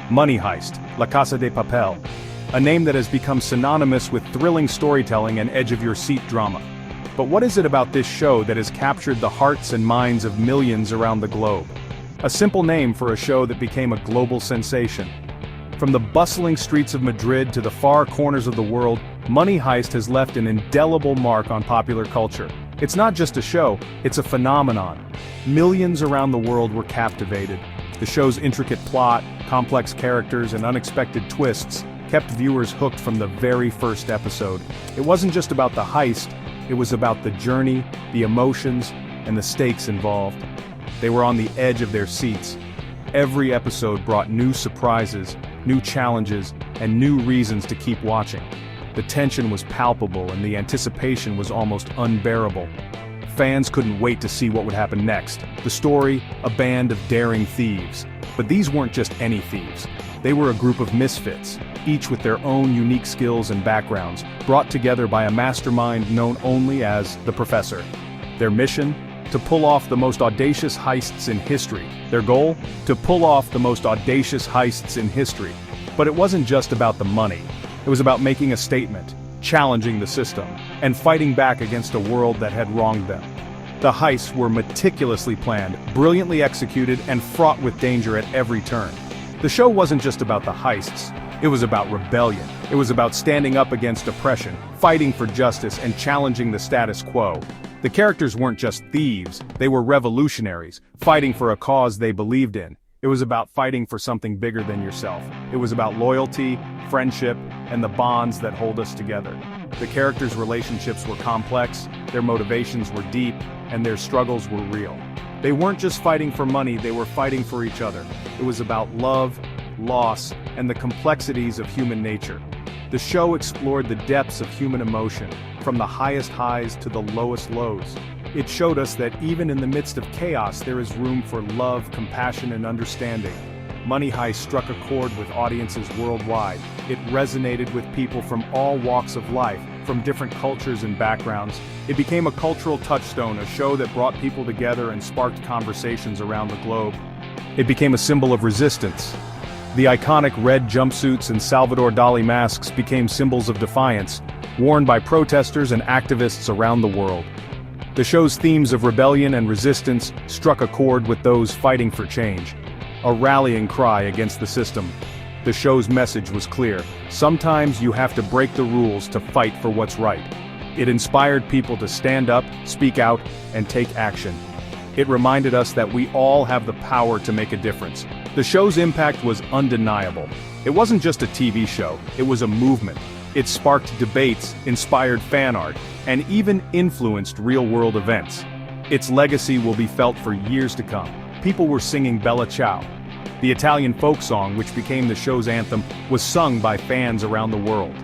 Money Heist, La Casa de Papel, a name that has become synonymous with thrilling storytelling and edge-of-your-seat drama. But what is it about this show that has captured the hearts and minds of millions around the globe? A simple name for a show that became a global sensation. From the bustling streets of Madrid to the far corners of the world, Money Heist has left an indelible mark on popular culture. It's not just a show, it's a phenomenon. Millions around the world were captivated. The show's intricate plot, complex characters, and unexpected twists kept viewers hooked from the very first episode. It wasn't just about the heist, it was about the journey, the emotions, and the stakes involved. They were on the edge of their seats. Every episode brought new surprises, new challenges, and new reasons to keep watching. The tension was palpable and the anticipation was almost unbearable. Fans couldn't wait to see what would happen next. The story, a band of daring thieves. But these weren't just any thieves. They were a group of misfits, each with their own unique skills and backgrounds, brought together by a mastermind known only as the Professor. Their mission? To pull off the most audacious heists in history. Their goal? To pull off the most audacious heists in history. But it wasn't just about the money. It was about making a statement, challenging the system, and fighting back against a world that had wronged them. The heists were meticulously planned, brilliantly executed, and fraught with danger at every turn. The show wasn't just about the heists. It was about rebellion. It was about standing up against oppression, fighting for justice, and challenging the status quo. The characters weren't just thieves, they were revolutionaries, fighting for a cause they believed in. It was about fighting for something bigger than yourself. It was about loyalty, friendship, and the bonds that hold us together. The characters' relationships were complex, their motivations were deep, and their struggles were real. They weren't just fighting for money, they were fighting for each other. It was about love, loss, and the complexities of human nature. The show explored the depths of human emotion, from the highest highs to the lowest lows. It showed us that even in the midst of chaos there is room for love, compassion, and understanding. Money Heist struck a chord with audiences worldwide. It resonated with people from all walks of life, from different cultures and backgrounds. It became a cultural touchstone, a show that brought people together and sparked conversations around the globe. It became a symbol of resistance. The iconic red jumpsuits and Salvador Dali masks became symbols of defiance, worn by protesters and activists around the world. The show's themes of rebellion and resistance struck a chord with those fighting for change, a rallying cry against the system. The show's message was clear: sometimes you have to break the rules to fight for what's right. It inspired people to stand up, speak out, and take action. It reminded us that we all have the power to make a difference. The show's impact was undeniable. It wasn't just a TV show, it was a movement. It sparked debates, inspired fan art, and even influenced real-world events. Its legacy will be felt for years to come. People were singing Bella Ciao. The Italian folk song, which became the show's anthem, was sung by fans around the world.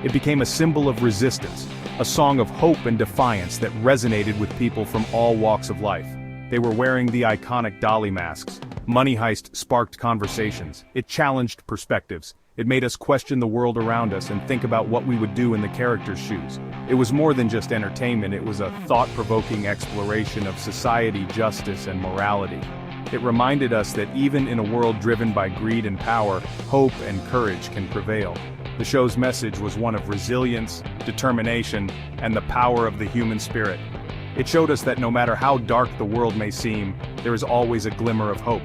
It became a symbol of resistance, a song of hope and defiance that resonated with people from all walks of life. They were wearing the iconic Dali masks. Money Heist sparked conversations. It challenged perspectives. It made us question the world around us and think about what we would do in the characters' shoes. It was more than just entertainment, it was a thought-provoking exploration of society, justice, and morality. It reminded us that even in a world driven by greed and power, hope and courage can prevail. The show's message was one of resilience, determination, and the power of the human spirit. It showed us that no matter how dark the world may seem, there is always a glimmer of hope.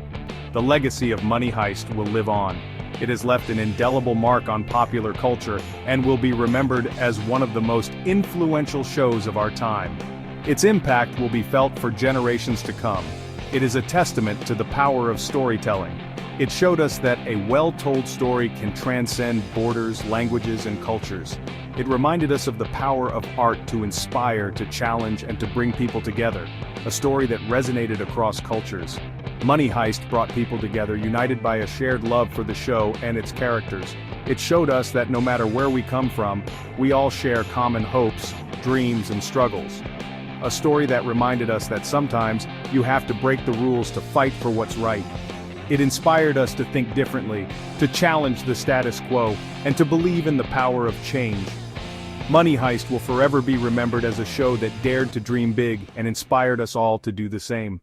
The legacy of Money Heist will live on. It has left an indelible mark on popular culture and will be remembered as one of the most influential shows of our time. Its impact will be felt for generations to come. It is a testament to the power of storytelling. It showed us that a well-told story can transcend borders, languages, and cultures. It reminded us of the power of art to inspire, to challenge, and to bring people together. A story that resonated across cultures. Money Heist brought people together, united by a shared love for the show and its characters. It showed us that no matter where we come from, we all share common hopes, dreams, and struggles. A story that reminded us that sometimes you have to break the rules to fight for what's right. It inspired us to think differently, to challenge the status quo, and to believe in the power of change. Money Heist will forever be remembered as a show that dared to dream big and inspired us all to do the same.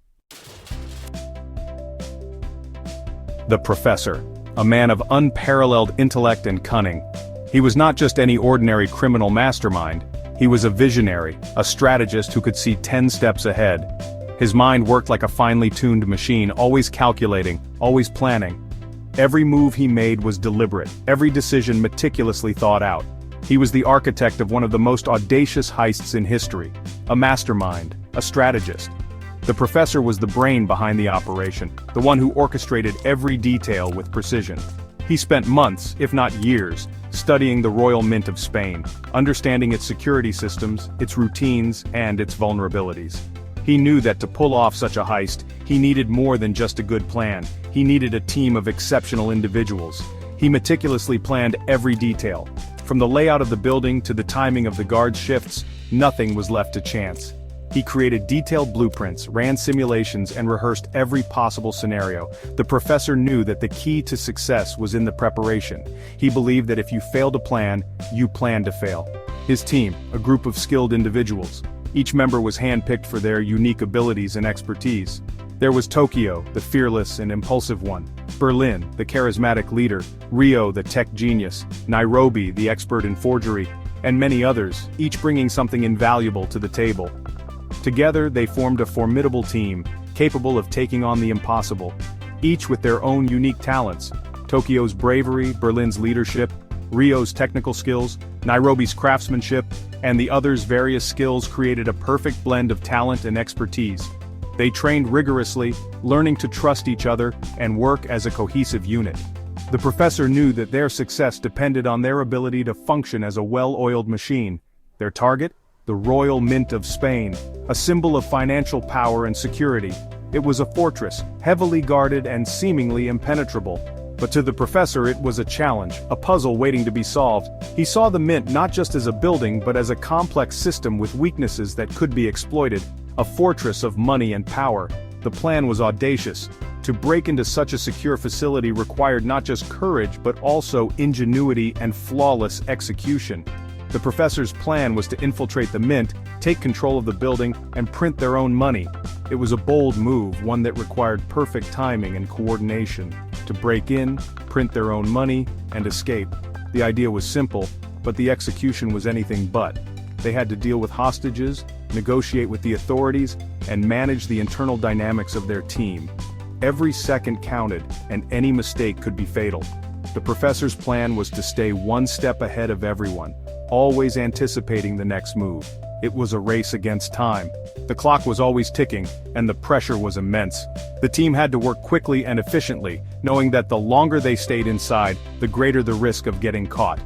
The Professor. a man of unparalleled intellect and cunning. He was not just any ordinary criminal mastermind, he was a visionary, a strategist who could see 10 steps ahead. His mind worked like a finely tuned machine, always calculating, always planning. Every move he made was deliberate, every decision meticulously thought out. He was the architect of one of the most audacious heists in history, a mastermind, a strategist. The professor was the brain behind the operation, the one who orchestrated every detail with precision. He spent months, if not years, studying the Royal Mint of Spain, understanding its security systems, its routines, and its vulnerabilities. He knew that to pull off such a heist, he needed more than just a good plan. He needed a team of exceptional individuals. He meticulously planned every detail. From the layout of the building to the timing of the guards' shifts, nothing was left to chance. He created detailed blueprints, ran simulations, and rehearsed every possible scenario. The professor knew that the key to success was in the preparation. He believed that if you fail to plan, you plan to fail. His team, a group of skilled individuals. Each member was handpicked for their unique abilities and expertise. There was Tokyo, the fearless and impulsive one; Berlin, the charismatic leader; Rio, the tech genius; Nairobi, the expert in forgery; and many others, each bringing something invaluable to the table. Together they formed a formidable team, capable of taking on the impossible, each with their own unique talents: Tokyo's bravery, Berlin's leadership, Rio's technical skills, Nairobi's craftsmanship, and the others' various skills created a perfect blend of talent and expertise. They trained rigorously, learning to trust each other and work as a cohesive unit. The professor knew that their success depended on their ability to function as a well-oiled machine. Their target? The Royal Mint of Spain, a symbol of financial power and security. It was a fortress, heavily guarded and seemingly impenetrable. But to the professor it was a challenge, a puzzle waiting to be solved. He saw the mint not just as a building but as a complex system with weaknesses that could be exploited, a fortress of money and power. The plan was audacious. To break into such a secure facility required not just courage but also ingenuity and flawless execution. The professor's plan was to infiltrate the mint, take control of the building, and print their own money. It was a bold move, one that required perfect timing and coordination. To break in, print their own money, and escape. The idea was simple, but the execution was anything but. They had to deal with hostages, negotiate with the authorities, and manage the internal dynamics of their team. Every second counted, and any mistake could be fatal. The professor's plan was to stay one step ahead of everyone, always anticipating the next move. It was a race against time. The clock was always ticking, and the pressure was immense. The team had to work quickly and efficiently, knowing that the longer they stayed inside, the greater the risk of getting caught.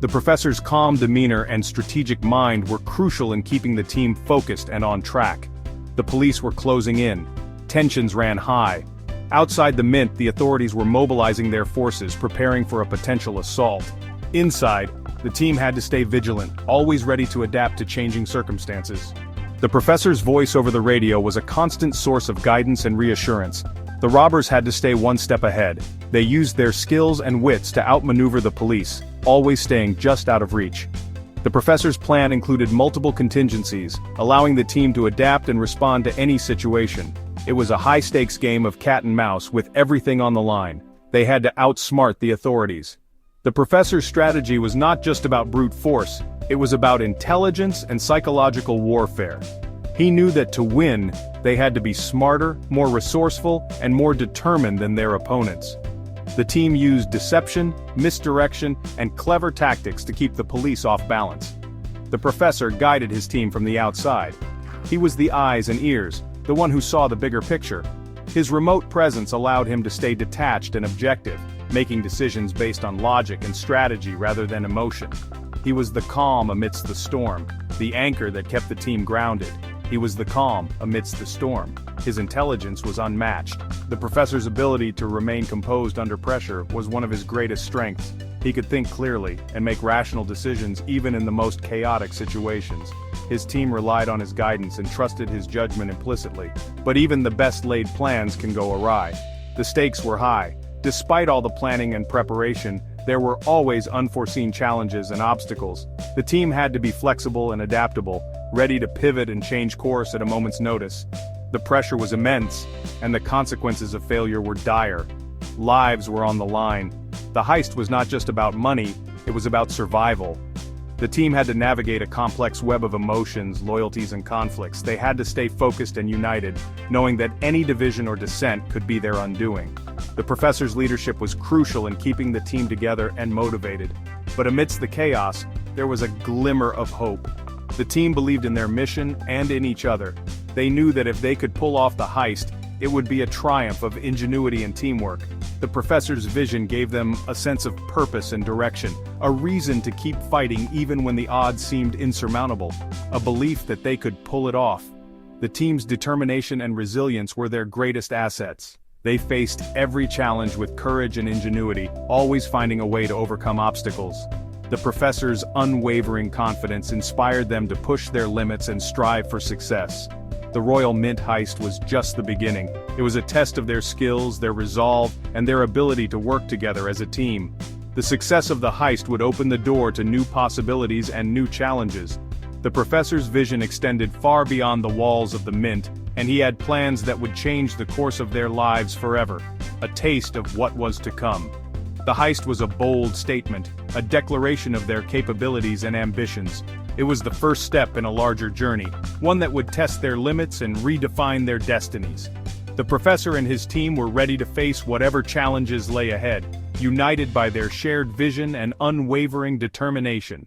The professor's calm demeanor and strategic mind were crucial in keeping the team focused and on track. The police were closing in. Tensions ran high. Outside the mint, the authorities were mobilizing their forces, preparing for a potential assault. Inside, the team had to stay vigilant, always ready to adapt to changing circumstances. The professor's voice over the radio was a constant source of guidance and reassurance. The robbers had to stay one step ahead. They used their skills and wits to outmaneuver the police, always staying just out of reach. The professor's plan included multiple contingencies, allowing the team to adapt and respond to any situation. It was a high-stakes game of cat and mouse with everything on the line. They had to outsmart the authorities. The professor's strategy was not just about brute force, it was about intelligence and psychological warfare. He knew that to win, they had to be smarter, more resourceful, and more determined than their opponents. The team used deception, misdirection, and clever tactics to keep the police off balance. The professor guided his team from the outside. He was the eyes and ears, the one who saw the bigger picture. His remote presence allowed him to stay detached and objective, making decisions based on logic and strategy rather than emotion. He was the calm amidst the storm, the anchor that kept the team grounded. He was the calm amidst the storm. His intelligence was unmatched. The professor's ability to remain composed under pressure was one of his greatest strengths. He could think clearly and make rational decisions even in the most chaotic situations. His team relied on his guidance and trusted his judgment implicitly. But even the best-laid plans can go awry. The stakes were high. Despite all the planning and preparation, there were always unforeseen challenges and obstacles. The team had to be flexible and adaptable, ready to pivot and change course at a moment's notice. The pressure was immense, and the consequences of failure were dire. Lives were on the line. The heist was not just about money, it was about survival. The team had to navigate a complex web of emotions, loyalties and conflicts. They had to stay focused and united, knowing that any division or dissent could be their undoing. The professor's leadership was crucial in keeping the team together and motivated. But amidst the chaos, there was a glimmer of hope. The team believed in their mission and in each other. They knew that if they could pull off the heist, it would be a triumph of ingenuity and teamwork. The professor's vision gave them a sense of purpose and direction, a reason to keep fighting even when the odds seemed insurmountable, a belief that they could pull it off. The team's determination and resilience were their greatest assets. They faced every challenge with courage and ingenuity, always finding a way to overcome obstacles. The professor's unwavering confidence inspired them to push their limits and strive for success. The Royal Mint heist was just the beginning. It was a test of their skills, their resolve, and their ability to work together as a team. The success of the heist would open the door to new possibilities and new challenges. The professor's vision extended far beyond the walls of the Mint, and he had plans that would change the course of their lives forever, a taste of what was to come. The heist was a bold statement, a declaration of their capabilities and ambitions. It was the first step in a larger journey, one that would test their limits and redefine their destinies. The professor and his team were ready to face whatever challenges lay ahead, united by their shared vision and unwavering determination.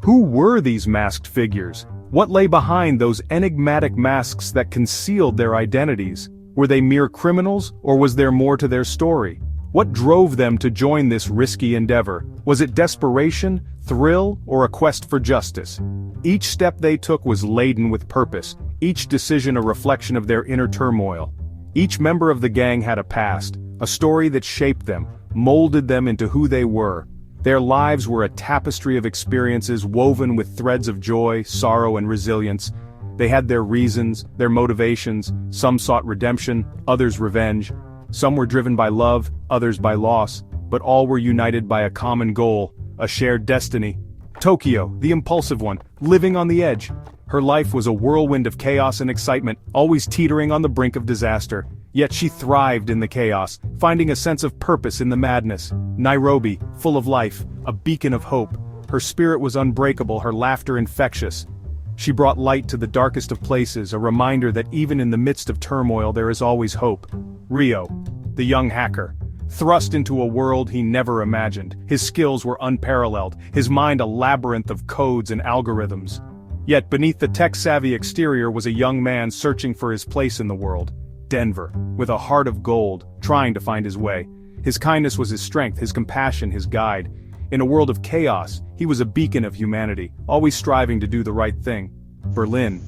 Who were these masked figures? What lay behind those enigmatic masks that concealed their identities? Were they mere criminals, or was there more to their story? What drove them to join this risky endeavor? Was it desperation, thrill, or a quest for justice? Each step they took was laden with purpose, each decision a reflection of their inner turmoil. Each member of the gang had a past, a story that shaped them, molded them into who they were. Their lives were a tapestry of experiences woven with threads of joy, sorrow, and resilience. They had their reasons, their motivations. Some sought redemption, others revenge. Some were driven by love, others by loss, but all were united by a common goal, a shared destiny. Tokyo, the impulsive one, living on the edge. Her life was a whirlwind of chaos and excitement, always teetering on the brink of disaster. Yet she thrived in the chaos, finding a sense of purpose in the madness. Nairobi, full of life, a beacon of hope. Her spirit was unbreakable, her laughter infectious. She brought light to the darkest of places, a reminder that even in the midst of turmoil there is always hope. Rio, the young hacker, thrust into a world he never imagined. His skills were unparalleled, his mind a labyrinth of codes and algorithms. Yet beneath the tech-savvy exterior was a young man searching for his place in the world. Denver, with a heart of gold, trying to find his way. His kindness was his strength, his compassion his guide. In a world of chaos, he was a beacon of humanity, always striving to do the right thing. Berlin,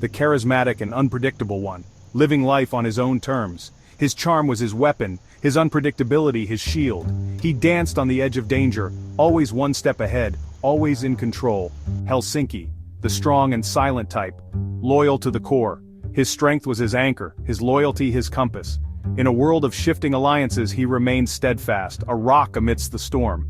the charismatic and unpredictable one, living life on his own terms. His charm was his weapon, his unpredictability his shield. He danced on the edge of danger, always one step ahead, always in control. Helsinki, the strong and silent type, loyal to the core. His strength was his anchor, his loyalty his compass. In a world of shifting alliances he remained steadfast, a rock amidst the storm.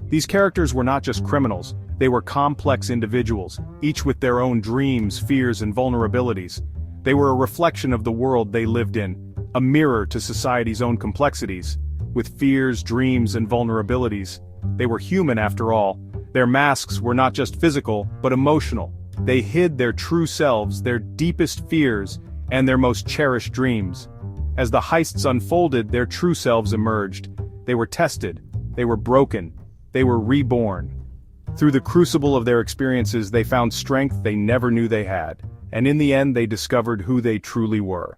These characters were not just criminals, they were complex individuals, each with their own dreams, fears, and vulnerabilities. They were a reflection of the world they lived in, a mirror to society's own complexities. With fears, dreams, and vulnerabilities, they were human after all. Their masks were not just physical, but emotional. They hid their true selves, their deepest fears, and their most cherished dreams. As the heists unfolded, their true selves emerged. They were tested, they were broken, they were reborn. Through the crucible of their experiences they found strength they never knew they had, and in the end they discovered who they truly were.